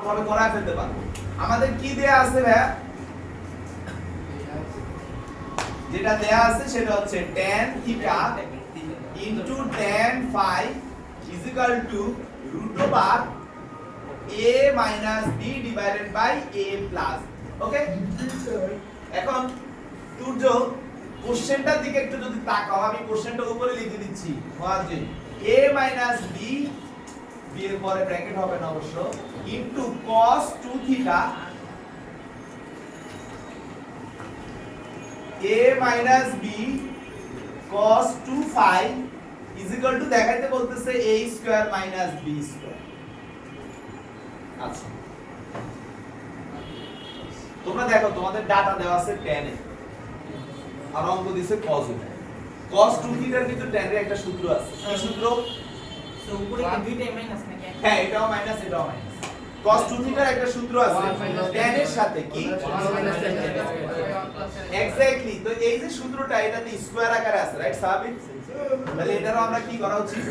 ভাবে করায় ফেলতে পারবো। আমাদের কি দেয়া আছে ভাইয়া? যেটা দেয়া আছে সেটা হচ্ছে tan theta into tan phi is equal to root over a minus b divided by a plus, ওকে? এখন সূর্য কোশ্চেনটার দিকে একটু যদি তাকাও, আমি কোশ্চেনটা উপরে লিখে দিচ্ছি, যে a minus b, b এর পরে ব্র্যাকেট হবে না অবশ্য, into cos 2 theta a minus b cos 2 phi is equal to দেখাইতে বলতেছে a square minus b square। আচ্ছা, তোমরা দেখো তোমাদের ডাটা দেওয়া আছে tan এ আর অঙ্ক দিছে cos এ। cos 2 theta এর ভিতর tan এর একটা সূত্র আছে। কি সূত্র? তো উপরে কি দুইটাই মাইনাস নাকি? হ্যাঁ, এটাও মাইনাস এটাও মাইনাস। cos 2 theta এর একটা সূত্র আছে tan এর সাথে কি এক্স্যাক্টলি। তো এই যে সূত্রটা এটাতে স্কয়ার আকারে আছে, রাইট? স্বাভাবিক। তাহলে এটারও আমরা কি করা উচিত?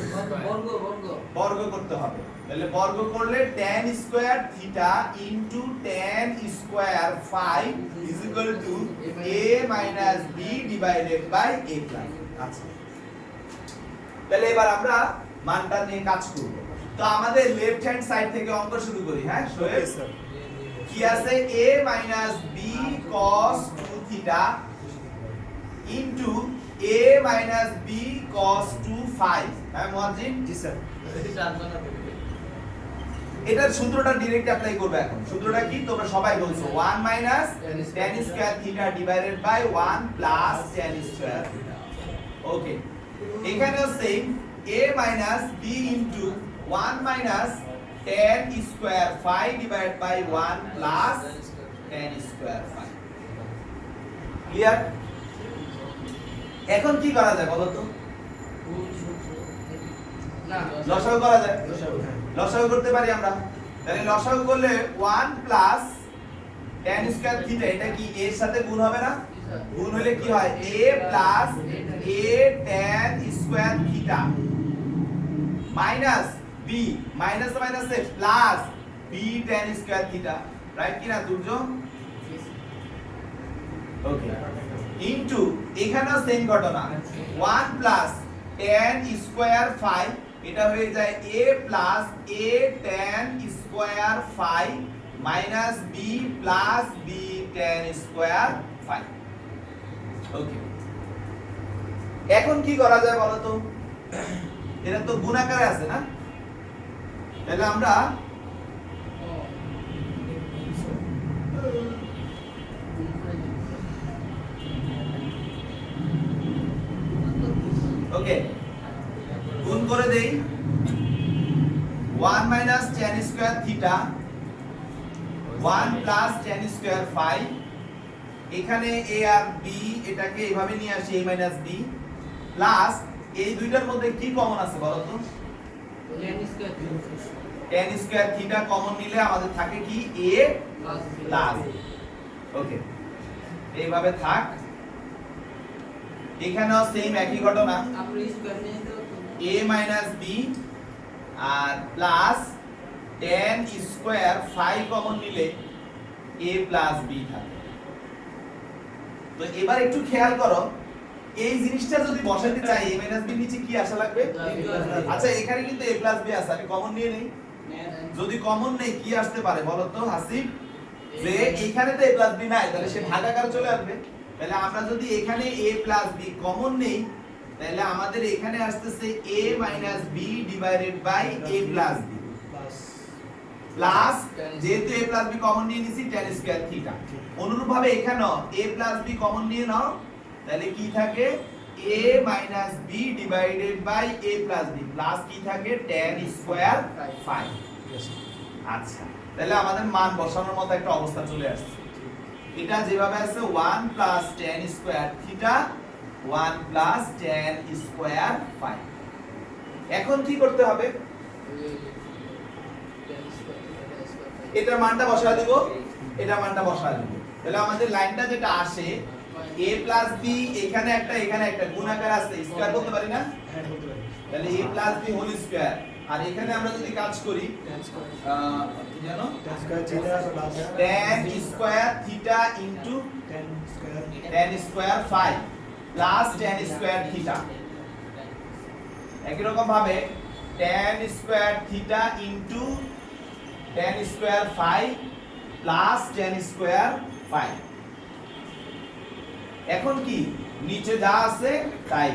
বর্গ করতে হবে। তাহলে বর্গ করলে tan square theta into tan square phi is equal to a minus b divided by a plus। আচ্ছা, তাহলে এবার আমরা মানটা নিয়ে কাজ করব। তো আমাদের লেফট হ্যান্ড সাইড থেকে অঙ্ক শুরু করি। হ্যাঁ শোয়েব, কি আছে? a minus b cos 2 theta into a minus b cos 2 phi। হ্যাঁ মুয়াজ্জিন? জি স্যার। এটার সূত্রটা ডাইরেক্ট অ্যাপ্লাই করবে এখন। সূত্রটা কি তোমরা সবাই বলছো? 1 minus tan square theta divided by 1 plus tan square theta। ওকে, এখানেও same a minus b into 1 minus tan square phi divided by 1 plus tan square phi। Clear? এখন কি করা যায় বলো তো? লসাগু করা যায়। লসাগু করতে পারি আমরা। তাহলে লসাগু করলে 1 প্লাস tan স্কয়ার থিটা, এটা কি a এর সাথে গুণ হবে না? গুণ হলে কি হয়? a plus a tan square theta minus b, minus minus A plus b tan square theta, right কি না দুর্য? ওকে, ইনটু এখানেও সেম ঘটনা 1 প্লাস tan স্কয়ার phi, এটা হয়ে যায় a plus a tan square phi minus b plus b tan square phi। ওকে, এখন কি করা যায় বলো তো? এটা তো গুণ আকারে আছে না? তাহলে আমরা ওকে গুণ করে দেই 1 minus tan square theta 1 plus tan square phi, এখানে a আর b এটাকে এইভাবে নিয়ে আসি a minus b প্লাস এই দুইটার মধ্যে কি কমন আছে বলো তো? tan square theta কমন নিলে আমাদের থাকে কি a প্লাস। ওকে, এইভাবে থাক। এখানেও সেম একই ঘটনা, a minus b আর plus tan square phi common নিলে a প্লাস b থাকে। তো এবার একটু খেয়াল করো, এই জিনিসটা যদি বসাতে চাই a minus b নিচে কি আসা লাগবে? আচ্ছা, এখানে কিন্তু a প্লাস b আছে, আমি কমন নিয়ে নেই। যদি কমন নেই কি আসতে পারে বলো তো হাসিব? যে এখানে তো a প্লাস b নাই, তাহলে সে ভাগাকারে চলে আসবে। তাহলে আমরা যদি এখানে a প্লাস b কমন নেই, তাহলে আমাদের এখানে আসতেছে a minus b divided by a plus b plus, যেহেতু a plus b কমন নিয়ে নিছি tan স্কয়ার থিটা। অনুরূপভাবে এখানেও a plus b কমন নিয়ে নাও, তাহলে কি থাকে? a minus b divided by a plus b plus কি থাকে? tan square phi। আচ্ছা, তাহলে আমাদের মান বসানোর মতো একটা অবস্থা চলে আসছে। এটা যেভাবে আছে 1 plus tan square theta 1 plus tan square phi। এখন কি করতে হবে? এটার মানটা বসায় দেব, এটা মানটা বসায় দেব। তাহলে আমাদের লাইনটা যেটা আসে a plus b, এখানে একটা গুণাকার আছে, স্কয়ার করতে পারি না? হ্যাঁ করতে পারি। তাহলে a plus b whole square. আর এখানে আমরা যদি কাজ করি কি জানো? tan square theta into tan square phi plus tan square theta একই রকম ভাবে tan square theta into tan square phi plus tan square phi এখন কি নিচে যা আছে তাই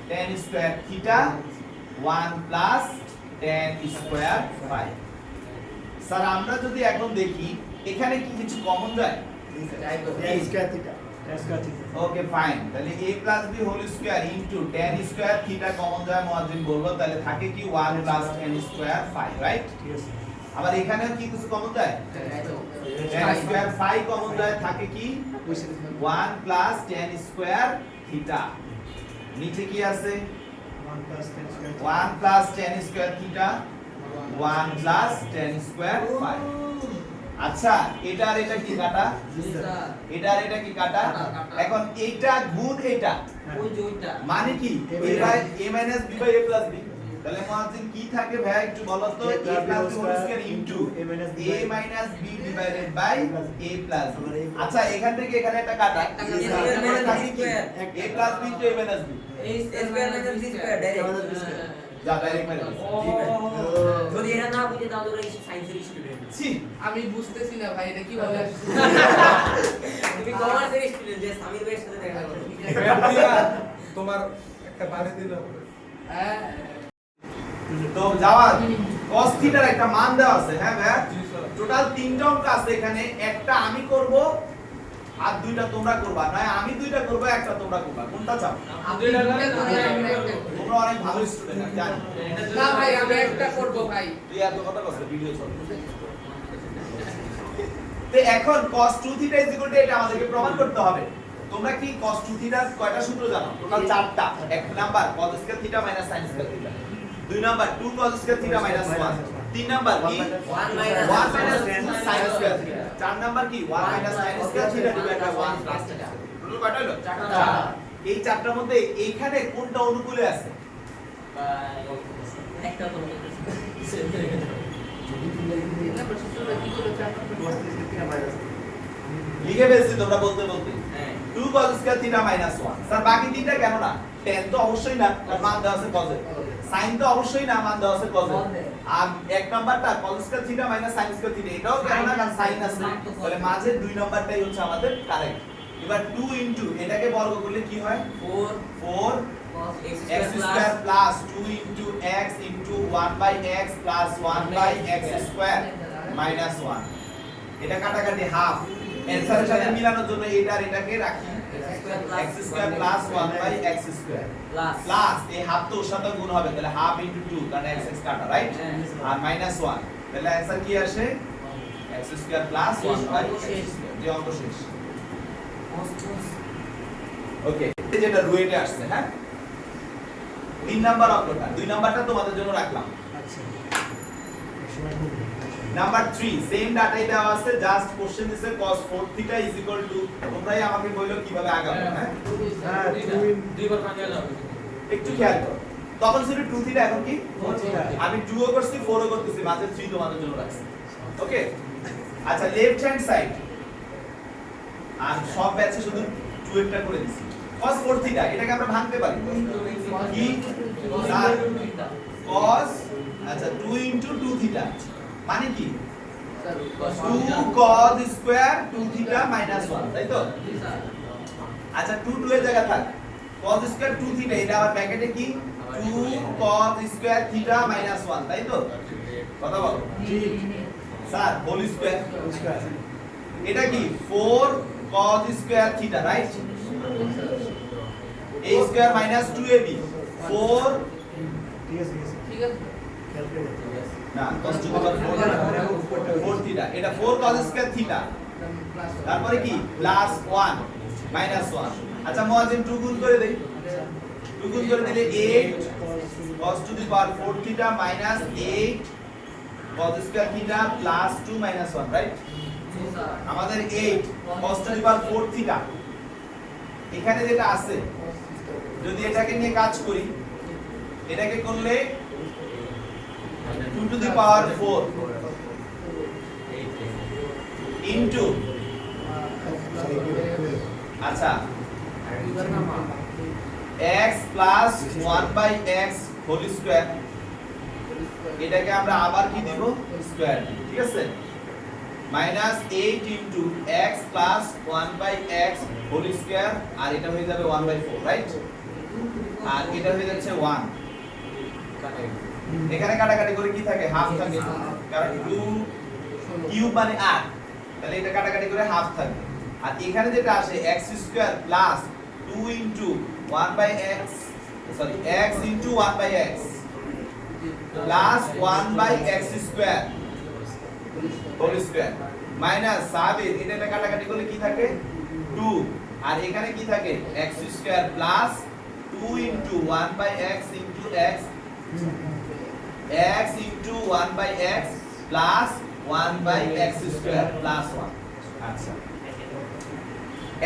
tan square theta 1 plus tan square phi sir আমরা যদি এখন দেখি এখানে কি কিছু কমন যায় ওকে ফাইন তাহলে a plus b whole square into tan square theta common যায় মুয়াজ্জিন বলল তাহলে থাকে কি 1 plus tan square phi right আবার এখানেও কি কিছু কমন যায় tan square phi কমন যায় থাকে কি 1 plus tan square theta নিচে কি আছে 1 plus tan square theta 1 plus tan square phi আচ্ছা এটা আর এটা কি কাটা এটা আর এটা কি কাটা এখন এইটা গুণ এটা ওই যে ওইটা মানে কি এটা a - b / a + b তাহলে মুয়াজ্জিন কি থাকে ভাই একটু বলো তো a + b whole square into a - b divided by a + b আচ্ছা এখান থেকে এখানে একটা কাটা a + b to a - b a square minus b square direct যা ডাইরেক্ট মেরে যদি এটা না বুঝে তাহলে ওরা সায়েন্সের স্টুডেন্ট ছি আমি বুঝতেছি না ভাই এটা কি বলে তুমি কমার্সের স্টুডেন্ট যে সামির ভাইয়ের সাথে দেখা করো তোমার একটা বাড়ি দিল হ্যাঁ তো যাওয়ার cos থিটার একটা মান দেওয়া আছে হ্যাঁ ভাই জি স্যার টোটাল তিনটা অঙ্ক আছে এখানে একটা আমি করব আর দুইটা তোমরা করবা নয় আমি দুইটা করব একটা তোমরা করবা কোনটা চাও আপনি দুইটা করে আমি একটা করব। তোমরা অনেক ভালো স্টুডেন্ট আমি জানি না ভাই আমি একটা করব ভাই তুই এত কথা বলছিস ভিডিও চলছে তো এখন cos 2 থিটা এটা আমাদেরকে প্রমাণ করতে হবে তোমরা কি cos 2 থিটার কয়টা সূত্র জানো টোটাল চারটা এক number cos square theta minus sin square theta দুই number 2 cos square theta minus 1 তিন নাম্বার কি 1 মাইনাস sin স্কয়ার থিটা চার নাম্বার কি 1 minus sin square theta divide by 1 plus theta total কয়টা হলো চারটা এই চারটার মধ্যে এইখানে কোনটা অনুকূলে আছে একটা তো এটা প্রসেসরটা কি করে চাপ লিখে ফেলছি তোমরা বলতে বলতে হ্যাঁ 2 cos square theta minus 1 sir বাকি তিনটা কেন না tan তো অবশ্যই না কারণ মান দেওয়া আছে cos এর sin তো অবশ্যই না মান দেওয়া আছে cos এর আর এক নাম্বারটা cos square theta minus sin square theta এটাও কেন না কারণ sin আছে তাহলে মাঝের দুই নাম্বারটাই হচ্ছে আমাদের কারেক্ট এবার 2 ইনটু এটাকে বর্গ করলে কি হয় 4 x square plus 2 into x into 1 by x plus 1 by x square minus 1 এটা কাটাকাটি হাফ অ্যানসারের সাথে মিলানোর জন্য এটা আর এটাকে রাখি x square plus 1 by x square plus এই হাফ তো ওর সাথে গুণ হবে তাহলে হাফ ইনটু 2 কারণ x x কাটা রাইট আর মাইনাস 1 তাহলে অ্যানসার কি আসে x square plus 1 by x square যে অঙ্ক শেষ ওকে যেটা রুয়েটে আসছে হ্যাঁ 3 নাম্বার অঙ্কটা 2 নাম্বারটা তোমাদের জন্য রাখলাম নাম্বার 3 সেম ডাটাই দেওয়া আছে জাস্ট কোশ্চেন দিছে cos 4 theta is equal two তোমরাই আমাকে বললো কিভাবে আগাবো হ্যাঁ দুইবার ভাঙা যাবে একটু খেয়াল করো তখন ছিল 2 থিটা এখন কি 4 থিটা আমি 2 ও করছি 4 ও করতেছি মাঝে 3 তোমাদের জন্য রাখছি ওকে আচ্ছা লেফট হ্যান্ড সাইড আর সব ব্যাচে শুধু 2 একটা করে দিছি cos 4 থিটা এটাকে আমরা ভাঙতে পারি কি cos আচ্ছা 2 ইনটু 2 থিটা মানে কি 2 cos স্কয়ার 2 থিটা মাইনাস 1 তাই তো আচ্ছা 2 2 এর জায়গা থাক cos স্কয়ার 2 থিটা এটা আবার ব্র্যাকেটে কি 2 cos স্কয়ার থিটা মাইনাস 1 তাই তো কথা বলো জি স্যার হোল স্কয়ার এটা কি 4 cos square theta right a square minus 2ab 4 ঠিক আছে না cos টু পাওয়ার 4 থিটা এটা 4 cos স্কয়ার থিটা তারপরে কি প্লাস 1 মাইনাস 1 আচ্ছা মুয়াজ্জিন 2 গুণ করে দেই 2 গুণ করে দিলে 8 cos two the power 4 theta minus 8 cos square theta plus 2 minus 1 right আমাদের 8 cos two the power 4 theta এখানে যেটা আছে যদি এটাকে নিয়ে কাজ করি এটাকে করলে 2 to the power 4 ইনটু আচ্ছা x plus 1/x whole square, এটাকে আমরা আবার কি দিব স্কয়ার, ঠিক আছে, minus 8 into x plus 1/x whole square, আর এটা হয়ে যাবে 1/4, রাইট, আর এটা হয়ে যাচ্ছে 1। এখানে কাটাকাটি করে কি থাকে, হাফ থাকে, কারণ 2 কিউব মানে 8, তাহলে এটা কাটাকাটি করে হাফ থাকে। আর এখানে যেটা আসে x square plus 2 into 1/x, sorry x into 1/x plus 1/x square whole square minus Sabit, এটা কাটাকাটি করলে কি থাকে 2, আর এখানে কি থাকে x square plus 2 into 1/x into x, x into 1/x plus 1/x square plus 1। আচ্ছা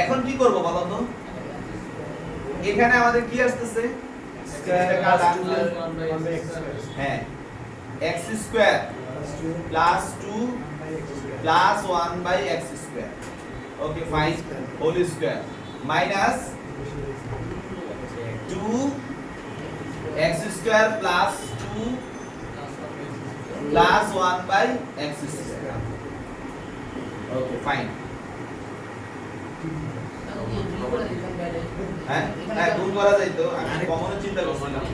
এখন কি করব বলো তো, এখানে আমাদের কি আসতেছে স্কয়ার কাটা, হ্যাঁ x square plus 2 plus 1/x square, okay fine, whole square minus 2 x square plus 2 plus 1/x square, okay fine. হ্যাঁ হ্যাঁ গুণ করা যাইতো, আমি কমনের চিন্তা করছিলাম।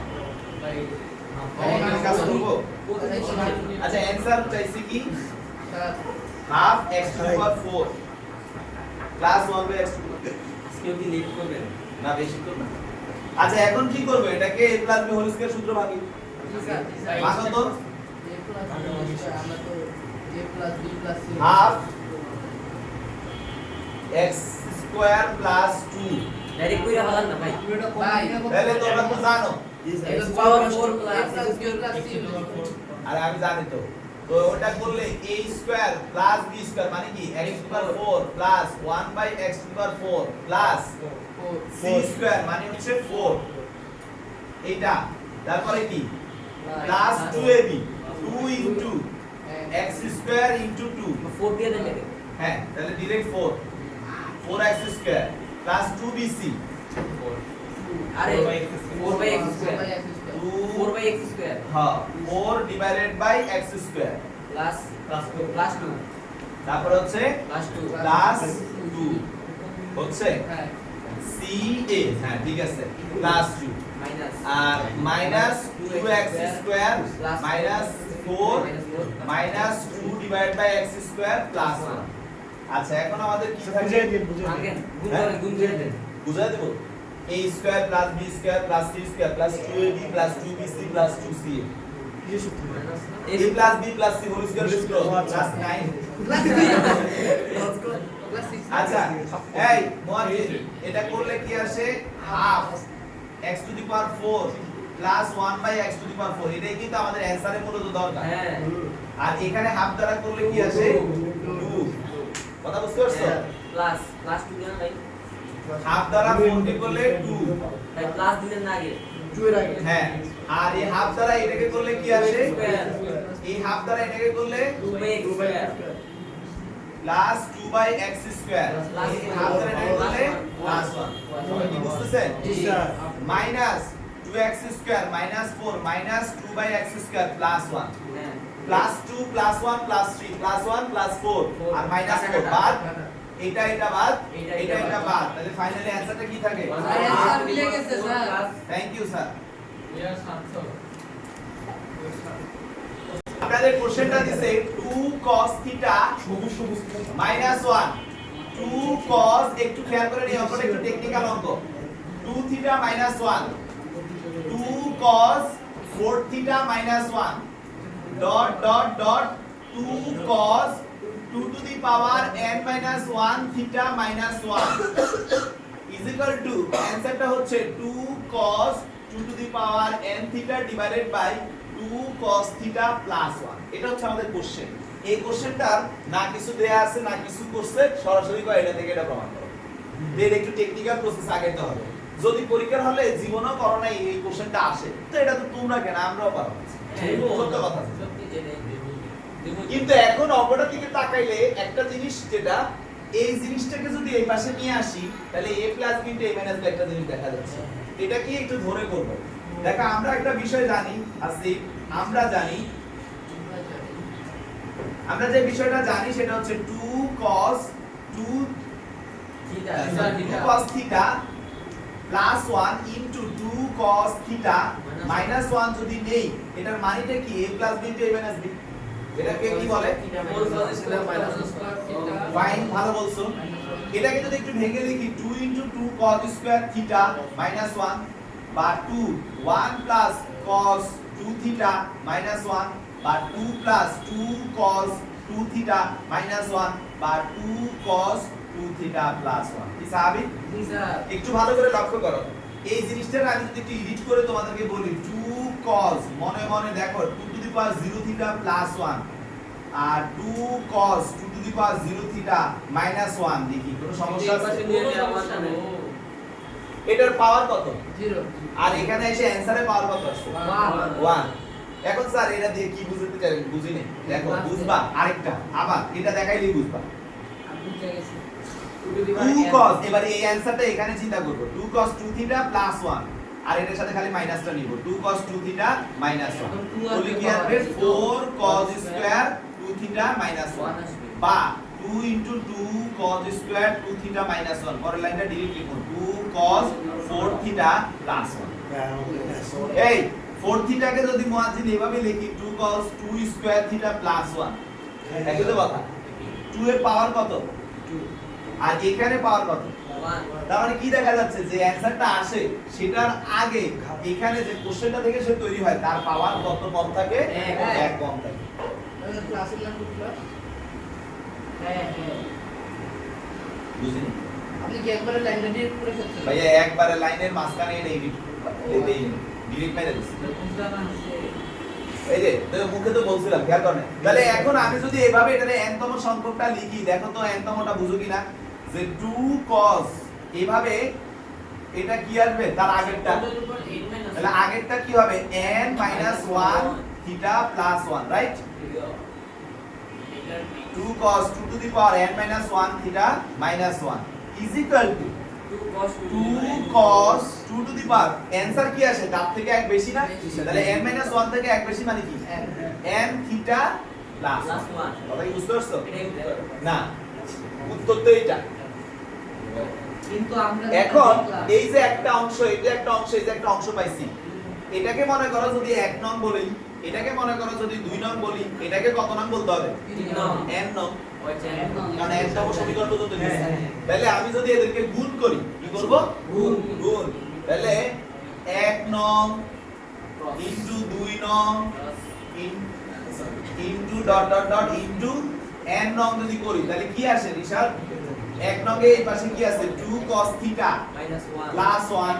কমনের কাজ করব। আচ্ছা অ্যানসার চাইছি কি half x to the power 4 plus 1/x to দি কেউ কি লিড করবেন না, বেশি করব না। আচ্ছা এখন কি করব, এটাকে a plus b whole square সূত্র ভাঙি, ভাঙো তো, half x square plus 2, direct কইরা হলাম না ভাই তাহলে তোমরা তো জানো, x পাওয়ার 4 প্লাস আর আমি জানি তো, তো ওটা করলে a square plus b square মানে কি x to the power 4 plus 1/x to the power 4 plus c square মানে হচ্ছে 4, এইটা তারপরে কি plus 2ab 2 into x square into 2, 4 দিয়ে দেন একে হ্যাঁ তাহলে direct 4x square plus 2bc, আরে 4/x স্কয়ার 4/x স্কয়ার হ্যাঁ 4 divided by x square plus 2 তারপর হচ্ছে প্লাস 2 প্লাস 2 হচ্ছে ca, হ্যাঁ ঠিক আছে, প্লাস 2 মাইনাস আর minus 2x square minus 4 minus 2 divided by x square plus 1। আচ্ছা এখন আমাদের কি থাকে, আগেন গুণ করে দেন বুঝাই দেব, a square plus b square plus c square plus 2ab plus 2bc plus 2ca, a plus b plus c whole square সূত্র প্লাস 9। আচ্ছা এই মোয়াজ্জিদ, এটা করলে কি আসে half x to the power 4 plus 1/x to the power 4, এটাই কিন্তু আমাদের অ্যানসারে মূলত দরকার। হ্যাঁ আর এখানে হাফ দ্বারা করলে কি আসে 2, কথা বুঝতে পারছো, প্লাস 2 দেন ভাই হাফ দ্বারা 4 কে করলে 2, ভাই প্লাস দিলেন না আগে হ্যাঁ, আর এই হাফ দ্বারা এটাকে করলে কি আসে, এই হাফ দ্বারা এটাকে করলে 2/x square plus 2/x square, এই হাফ দ্বারা এটাকে করলে প্লাস 1, সবাই কি বুঝতেছেন, minus 2x square minus 4 minus 2/x square plus 1 হ্যাঁ plus 2 plus 1 plus 3 plus 1 plus 4 আর মাইনাস 4 বাদ, এটা বাদ, এটা বাদ, তাহলে ফাইনালি অ্যানসারটা কি থাকে, স্যার মিলে গেছে স্যার, থ্যাংক ইউ স্যার। ইয়ার সার্থক আপনাদের কোশ্চেনটা দিছে 2 cos থিটা মাইনাস 1, 2 cos, একটু খেয়াল করে নিও, অঙ্কটা একটু টেকনিক্যাল অঙ্ক, 2 theta minus 1, 2 cos 4 theta minus 1 dot dot dot 2 cos 2 to the power n minus 1 theta minus 1 is equal to, অ্যানসারটা হচ্ছে 2 cos 2 to the power n theta divided by 2 cos theta plus 1। এটা হচ্ছে আমাদের question. এই কোশ্চেনটার না কিছু দেয়া আছে না কিছু করছে, সরাসরি কয় এটা থেকে এটা প্রমাণ করো। এর একটু টেকনিক্যাল প্রসেস আগাইতে হবে। যদি পরীক্ষার হলে জীবনও করো নাই এই কোশ্চেনটা আসে, তো এটা তো তোমরা কেন আমরাও পারো, সত্য কথা। কিন্তু এখন অপরটার দিকে তাকাইলে একটা জিনিস যেটা এই জিনিসটাকে যদি এই পাশে নিয়ে আসি তাহলে a প্লাস b তে a মাইনাস b একটা জিনিস দেখা যাচ্ছে। এটা কি একটু ধরে করব। দেখো আমরা একটা বিষয় জানি আসিফ, আমরা যে বিষয়টা জানি সেটা হচ্ছে 2 cos 2 cos theta plus 1 into 2 cos theta minus 1 যদি নেই এটার মানেটা কি a প্লাস b তে a মাইনাস b। এটাকে কি বলে? ফাইন, ভালো বলছো। এটাকে যদি একটু ভেঙে লিখি 2 into 2 cos square theta minus 1 বা 2 1 প্লাস cos 2 থিটা মাইনাস 1 বা 2 প্লাস 2 cos 2 থিটা মাইনাস 1 বা 2 cos 2 থিটা প্লাস 1। কি স্বাভাবিক? একটু ভালো করে লক্ষ্য করো এই জিনিসটা আমি যদি একটু এডিট করে তোমাদেরকে বলি 2 cos মনে মনে দেখো 2 to the power 0 theta plus 1 আর 2 cos 2 to the power 0 theta minus 1 দেখি কোনো সমস্যা আছে? এটার পাওয়ার কত? 0 আর এখানে এসে অ্যানসারে পাওয়ার কত আসছে? 1। এখন স্যার এটা দিয়ে কি বুঝতে চাই বুঝি নেই। দেখো বুঝবা আরেকটা আবার এটা দেখাইলেই বুঝবা। 2 cos এবারে এই অ্যানসারটা এখানে চিন্তা করব 2 cos 2 থিটা প্লাস 1 আর এটার সাথে খালি মাইনাসটা নিব 2 cos 2 থিটা মাইনাস 1 তাহলে কি আসবে 4 cos স্কয়ার 2 থিটা মাইনাস 1 বা 2 into 2 cos square 2 theta minus 1 পরের লাইনটা ডিরেক্ট লিখুন 2 cos 4 থিটা প্লাস 1। এই 4 থিটাকে যদি মুয়াজ্জিন এভাবে লিখি 2 cos 2 স্কয়ার থিটা প্লাস 1 একই তো কথা। 2 এর পাওয়ার কত? 2 আর এখানে পাওয়ার কত? 1। তার মানে কি দেখা যাচ্ছে যে অ্যানসারটা আসে সেটার আগে এখানে যে কোশ্চেনটা থেকে সে তৈরি হয় তার পাওয়ার কত কম থাকে? 1 কম থাকে। ক্লাসের নাম কি ক্লাস? বুঝিনি আপনি কি একবারে লাইনটা ডিরেক্ট করে ফেলছেন? ভাইয়া একবারে লাইনের মাঝখানে এনে এডিট ডিরেক্ট মেরে দিছি। এই যে তো মুখে তো বলছিলাম খেয়াল করেন। তাহলে এখন আমি যদি এভাবে এটারে n তম সংখ্যাটা লিখি দেখো তো n তমটা বুঝো কিনা যে 2 cos এভাবে এটা কি আসবে তার আগেরটা তাহলে আগেরটা কি হবে n - 1 theta plus 1 right 2 cos 2 to the power n - 1 theta minus 1 is equal two 2 cos 2 to the power answer কি আসে তার থেকে এক বেশি না তাহলে n - 1 থেকে এক বেশি মানে কি n থিটা প্লাস 1 কথা কি বুঝতে পারছো না উত্তর তো এটা। কিন্তু আমরা এখন এই যে একটা অংশ এটা একটা অংশ এই যে একটা অংশ পাইছি এটাকে মনে করো যদি 1 নং বলি এটাকে মনে করো যদি 2 নং বলি এটাকে কত নং বলতে হবে? 3 নং n নং কারণ n তম সমীকরণ পর্যন্ত দিছি। তাহলে আমি যদি এদেরকে গুণ করি কি করব? গুণ তাহলে 1 নং ইনটু 2 নং into dot dot dot into n নং যদি করি তাহলে কি আসে রিশাদ? 1 নং এর এই পাশে কি আছে 2 cos theta plus 1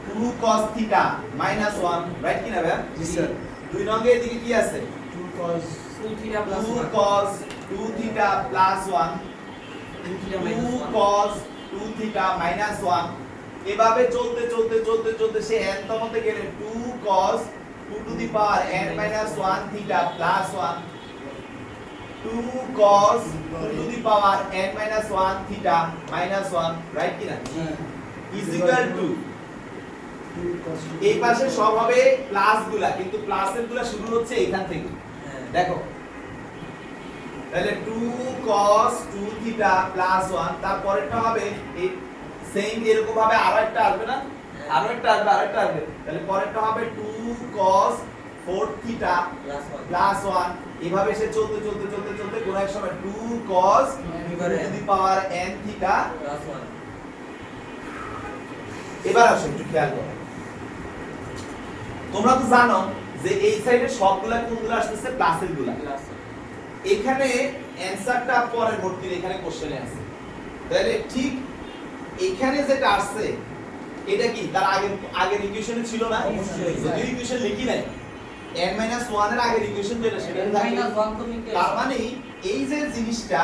2 cos theta minus 1 right কি না ভাই? জি স্যার। 2 নং এর দিকে কি আছে 2 cos 2 cos 2 theta plus 1 2 cos 2 theta minus 1 এভাবে চলতে চলতে চলতে চলতে সে n তমতে গেলে 2 cos 2 to the power n - 1 theta plus 1 2 cos 2 to the power n - 1 theta minus 1 right কি না ইজ ইকুয়াল টু এই পাশে সব হবে প্লাস গুলা কিন্তু প্লাসের গুলা শুরু হচ্ছে এখান থেকে দেখো তাহলে 2 cos 2 থিটা প্লাস 1 তারপরেরটা হবে এই সেম এরকম ভাবে আরো একটা আসবে না আরো একটা আসবে তাহলে পরেরটা হবে 2 cos 4 থিটা প্লাস 1 এভাবে সে চলতে চলতে চলতে চলতে কোন এক সময় 2 cos two the power n theta plus 1 এবার আসো একটু খেয়াল করো তোমরা তো জানো যে এই সাইডে সবগুলা কোনগুলো আসছে প্লাসের গুলা এখানে অ্যানসারটা পরবর্তীতে এখানে কোশ্চেনে আছে তাহলে ঠিক এখানে যেটা আসছে এটা কি তার আগের ইকুয়েশনে ছিল না যদি ইকুয়েশন লিখি নাই n - 1 এর আগের ইকুয়েশন যেটা সেটা তার মানে এই যে জিনিসটা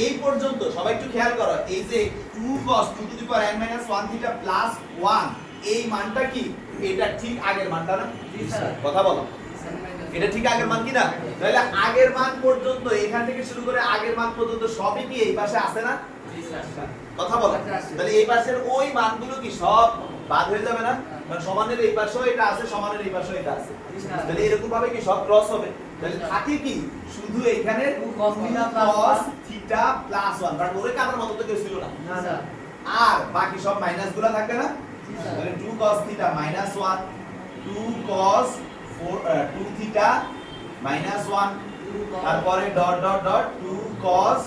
এই পর্যন্ত সবাই একটু খেয়াল করো এই যে 2 cos 2 to the power n - 1 theta plus 1 এই মানটা কি এটা ঠিক আগের মানটা না জি স্যার কথা বলো এটা ঠিক আগের মান কি না? তাহলে আগের মান পর্যন্ত এখান থেকে শুরু করে আগের মান পর্যন্ত সবই কি এই পাশে আছে না? কথা বলো। তাহলে এই পাশের ওই মানগুলো কি সব বাদ হয়ে যাবে না? মানে সমানের এই পাশেও এটা আছে, সমানের এই পাশেও এটা আছে। তাহলে এরকম ভাবে কি সব ক্রস হবে? তাহলে থাকে কি শুধু এখানে 2 cos theta cos theta plus 1, but ওরে কাটার মতো তো কিছু ছিল না। না না আর বাকি সব মাইনাস গুলো থাকবে না? তাহলে 2 cos theta minus 1, 2 cos 2 theta minus 1, তারপরে dot dot dot 2 cos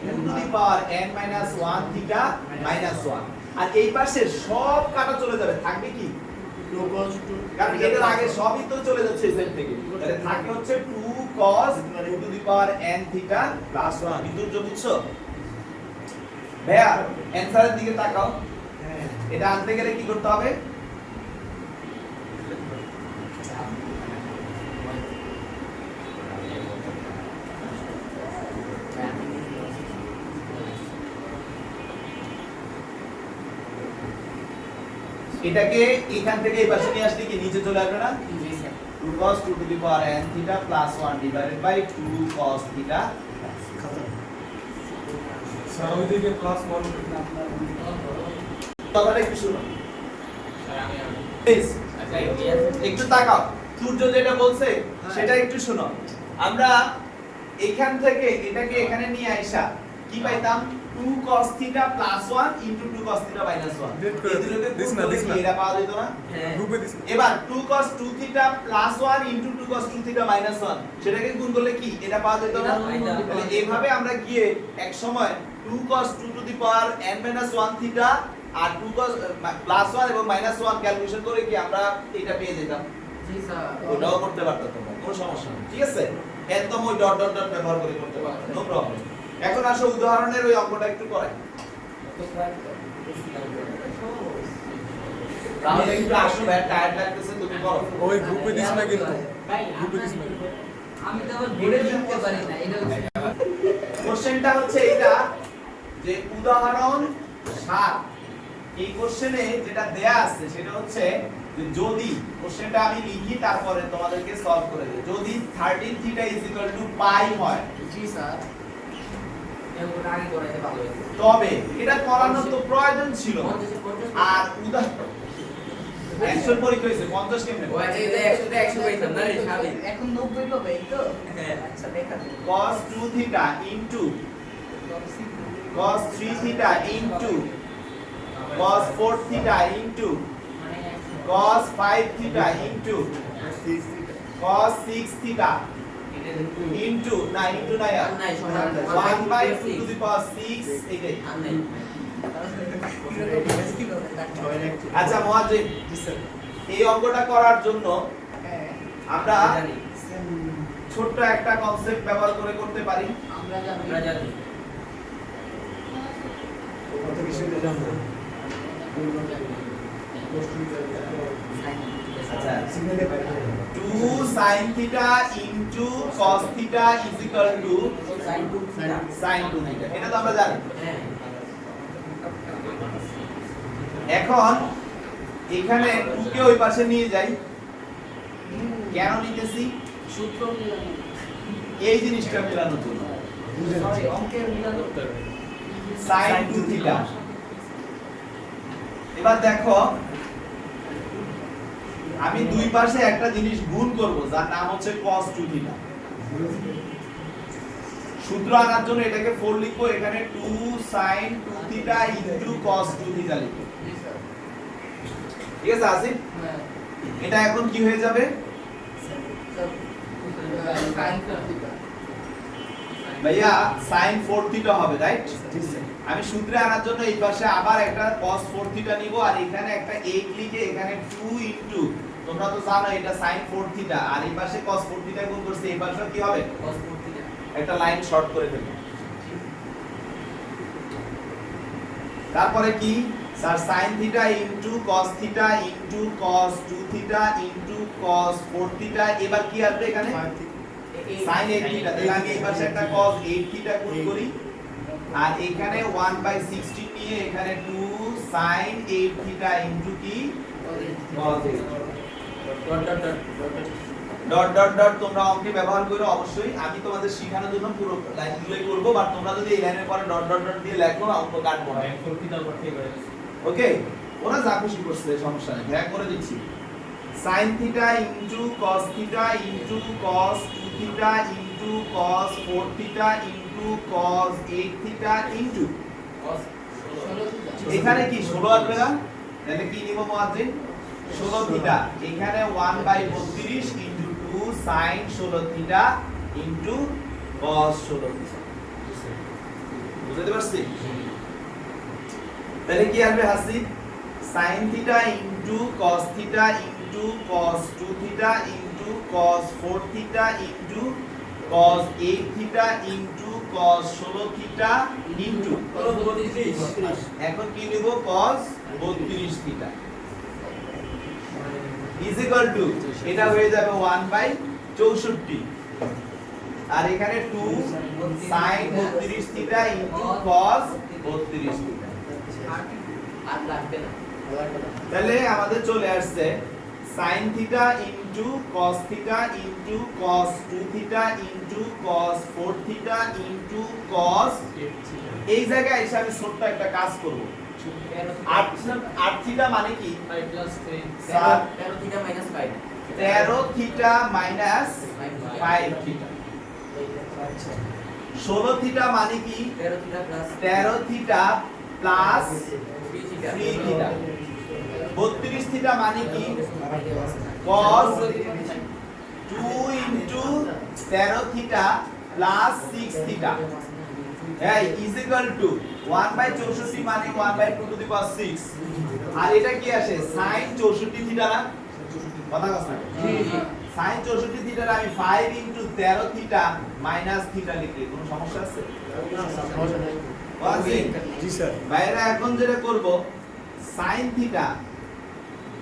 2 to the power n minus 1 theta minus 1। আর এই পাশে সব কাটা চলে যাবে, থাকবে কি? 2 cos 2 কারণ এটার আগে সবই তো চলে যাচ্ছে এই সাইড থেকে। তাহলে থাকে হচ্ছে 2 cos 2 to the power n theta plus 1। বিদ্যুৎ বুঝছো? ভাইয়া অ্যানসারের দিকে তাকাও। এটা আনতে গেলে কি করতে হবে? এটাকে এখান থেকে এই পাশে নিয়ে আসলে কি নিচে চলে আসবে না? 2 cos 2 to the power n theta plus 1 divided by 2 cos theta। Sir ওইদিকে প্লাস 1 কথাটা একটু শুনো প্লিজ, একটু তাকাও। সূর্য যেটা বলছে সেটা একটু শুনো। আমরা এখান থেকে এটাকে এখানে নিয়ে আইসা কি পাইতাম? 2 cos theta plus 1 into 2 cos theta minus 1। এই দুটোকে গুণ করলে কি এটা পাওয়া যেত না? গ্রুপে দিস এবার 2 cos 2 theta plus 1 into 2 cos 2 theta minus 1 সেটাকে গুণ করলে কি এটা পাওয়া যেত না? তাহলে এইভাবে আমরা গিয়ে এক সময় 2 cos 2 to the power n minus 1 theta R 2 cos plus 1 এবং minus 1 ক্যালকুলেশন করে কি আমরা এটা পেয়ে যেতাম। জি স্যার ওটাও করতে পারতো তোমরা, কোনো সমস্যা নেই, ঠিক আছে? একদম ওই ডট ডট ডট ব্যবহার করে করতে পারতো, নো প্রবলেম। এখন আসো উদাহরণের ওই অঙ্কটা একটু করাই। তাহলে একটু আসো ভাই, টায়ার্ড লাগতেছে, তুমি করো। ওই গ্রুপে দিস না কিন্তু ভাই গ্রুপে দিস না আমি তো আবার বোর্ডে লিখতে পারি না এটা হচ্ছে কোশ্চেনটা হচ্ছে এইটা যে উদাহরণ 7। এই কোশ্চেনে যেটা দেয়া আছে সেটা হচ্ছে যে যদি কোশ্চেনটা আমি লিখি তারপরে তোমাদেরকে সলভ করে দেব। যদি 13 থিটা পাই হয়, জি স্যার এগুলো আগে করাইতে ভালো হতো। তবে এটা করানোর তো প্রয়োজন ছিল। 50 আর উদাহরণ 100 পরীক্ষা হয়েছে 50 কেমনে? ও আচ্ছা এটা 100 তে 100 পাইতাম না রে স্বাভাবিক। এখন 90 পাবে এই তো হ্যাঁ। আচ্ছা দেখা যাক cos 2 theta into cos 3 theta into cos 4 theta into cos 5 theta into cos 6 theta into না into না আর নাই সমান 1 by 2 to the power 6 এইটাই। আর নাই আচ্ছা মুয়াজ্জিন, এই অঙ্কটা করার জন্য হ্যাঁ আমরা জানি ছোট্ট একটা কনসেপ্ট ব্যবহার করে করতে পারি। আমরা জানি আমরা জানি কত কিছু জানবো আচ্ছা 2 sin theta into cos theta is equal to sin 2 theta sin 2 theta, এটা তো আমরা জানি। হ্যাঁ এখন এখানে 2 কে ওই পাশে নিয়ে যাই। কেন নিতেছি? সূত্র মিলানো এই জিনিসটা মেলানোর জন্য। সরি অঙ্কের মিলানো sin 2 theta। এবার দেখো আমি দুই পাশে একটা জিনিস গুণ করব যার নাম হচ্ছে cos 2 theta। সূত্র আনার জন্য এটাকে 4 লিখবো, এখানে 2 sin 2 theta into cos 2 theta লিখবো। ঠিক আছে আসিফ? হ্যাঁ এটা এখন কি হয়ে যাবে? ভাইয়া sin 4 theta হবে, রাইট? আমি সূত্রে আনার জন্য এই পাশে আবার একটা cos 4 theta নিব আর এখানে একটা 8 লিখে এখানে 2 ইনটু, তোমরা তো জানো এটা sin 4 theta আর এই পাশে cos 4 theta গুণ করছি, এই পাশে কি হবে? cos 4 theta একটা লাইন শর্ট করে ফেলব। তারপরে কি sir? sin theta into cos theta into cos 2 theta into cos 4 theta, এবার কি আসবে এখানে? sin 8 theta। তাহলে আমি এই পাশে একটা cos 8 theta গুণ করি আর এখানে 1/16 নিয়ে এখানে 2 sin 8 theta ইনটু কি cos 8। Dot dot dot dot dot dot তোমরা অঙ্কে ব্যবহার করো অবশ্যই, আমি তোমাদের শেখানোর জন্য পুরো লাইনগুলোই করব, বাট তোমরা যদি এই লাইনের পরে ডট ডট ডট দিয়ে লেখো অঙ্ক কাটবো না। ওকে, ওরা যা খুশি করছে সমস্যা নেই, ব্যাক করে দিচ্ছি। sin theta into cos theta into cos 2 theta into cos 4 theta into cos 8 theta into এখানে কি 16 আসবে না, তাহলে কি নিব মুয়াজ্জিন 16 থিটা, এখানে 1/32 into 2 sin 16 theta into cos 16 theta. বুঝতে পারছি? তাহলে কি আসবে Hasib, sin theta into cos theta into cos 2 theta into cos 4 theta into cos 8 theta into cos 16 theta into এখন কি নিব cos 32 theta is equal to এটা হয়ে যাবে 1/64 আর এখানে 2 sin 32 theta into cos 32 theta. আর লাগবে না। তাহলে আমাদের চলে আসছে sin theta into cos theta into cos 2 theta into cos 4 theta into cos এই জায়গায় এসে আমি ছোট্ট একটা কাজ করব। 8 থিটা মানে কি 13 theta minus 5 13 theta minus 5 theta. 16 theta মানে কি 13 theta plus 13 theta plus 3 theta 3 theta. 32 theta মানে কি cos 2 into 13 theta plus 6 theta এই ইজ ইকুয়াল টু 1/64 মানে 1/2 টু দি পাওয়ার 6 আর এটা কি আসে sin 64 থিটা না, কথা কথা sin 64 থিটার আমি 5 ইনটু 13 থিটা মাইনাস থিটা লিখলে কোনো সমস্যা আছে? জি স্যার। বাইরে এখন যেটা করব sin theta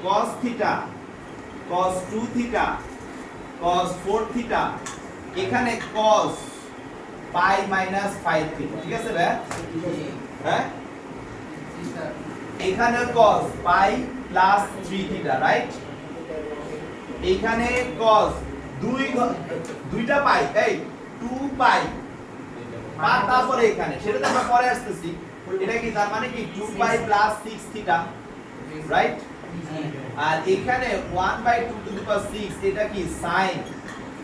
cos theta cos 2 theta cos 4 theta এখানে cos পাই মাইনাস 5 থিটা, ঠিক আছে ভাই? হ্যাঁ এখানে cos পাই প্লাস 3 থিটা, রাইট? এখানে cos দুইটা পাই এই 2 পাই আর তারপরে এখানে সেটা তো আমরা পরে আসতেছি, এটা কি তার মানে কি 2 পাই প্লাস 6 থিটা, রাইট? আর এখানে 1/2 টু দি পাওয়ার 6 এটা কি sin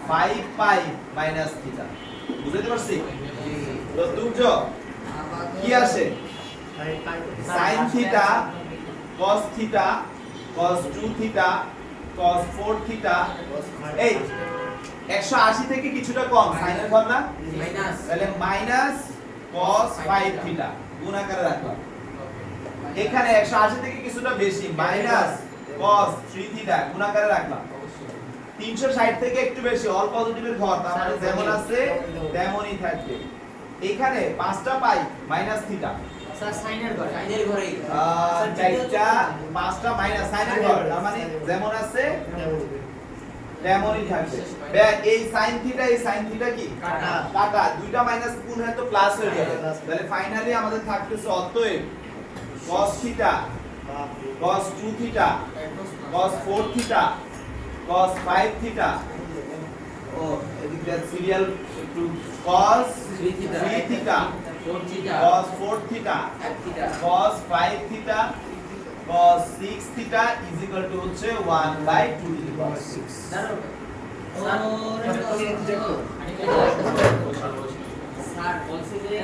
5 পাই মাইনাস থিটা। বুঝতে পারছি? তো দুর্য কি আসে sin theta cos theta cos 2 theta cos 4 theta এই 180 থেকে কিছুটা কম sin এর ঘর না, মাইনাস তাহলে মাইনাস cos 5 থিটা গুণ আকারে রাখলাম। এখানে 180 থেকে কিছুটা বেশি মাইনাস cos 3 থিটা গুণ আকারে রাখলাম। 360 থেকে একটু বেশি অল পজিটিভের ঘর, তার মানে যেমন আছে তেমনই থাকবে। এখানে 5টা পাই মাইনাস থিটা স্যার সাইনের ঘরেই চারটা 5টা মাইনাস সাইনের ঘর, তার মানে যেমন আছে তেমনই থাকবে। দেখ এই sin থিটা এই sin থিটা কি কাটা। কাটা, দুইটা মাইনাস গুণ হয় তো প্লাস হয়ে যাবে। তাহলে ফাইনালি আমাদের থাকতেছে অতএব cos theta cos 2 theta cos 4 theta cos 5 theta ও এদিকে সিরিয়াল একটু cos 3 theta 3 theta 4 theta cos 4 theta 1 theta cos 5 theta cos 6 theta is equal to হচ্ছে 1/2 টু দি পাওয়ার 6। স্যার বলছে যে